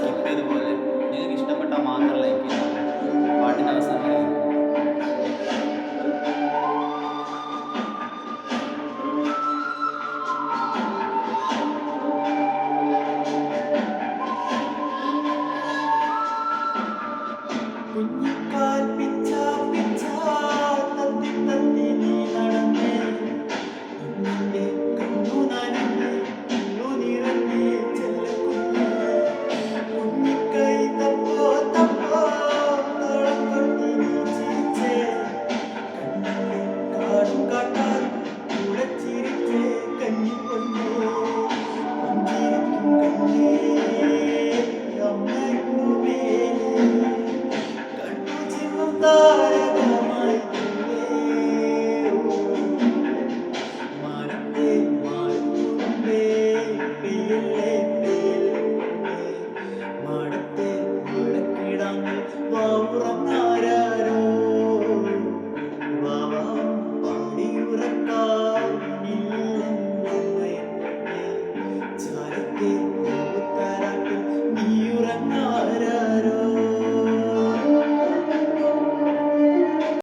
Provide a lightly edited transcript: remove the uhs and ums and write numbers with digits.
Skip ചെയ്ത പോലെ. നിങ്ങൾക്ക് ഇഷ്ടപ്പെട്ടാൽ മാത്രം ലൈക്ക് ചെയ്താൽ മതി. പാട്ടിൻ്റെ അവസാനം വരെ കേൾക്കുക. കുഞ്ഞിക്കാൽ പിച്ച പിച്ച തത്തി തത്തി നീ നടന്നേ കുഞ്ഞിന്റെ കണ്ണു നനഞ്ഞ് കണ്ണു നിറഞ്ഞ് ചെല്ലക്കുഞ്ഞ് കുഞ്ഞിക്കൈ തപ്പോ തപ്പോ താളം കൊട്ടി നീ ചിരിച്ചേ കണ്ണിന്റെ കാടും കാട്ടാൻ കൂടെ ചിരിച്ചേ കഞ്ഞിപ്പൊന്നേ പുഞ്ചിരിക്കും കണ്ണേ അമ്മയുമേ താരകമായി മാനത്തെ മാറുമ്പേ പെയ്യല്ലേ പെയ്യല്ലേ മാടത്തെ മടക്കിടാങ്ങൾ വാവുറങ്ങാരോ വാവാ പാടിയുറക്കാൻ ചാരത്തെ താരാട്ടിൽ നീയുറങ്ങാരോ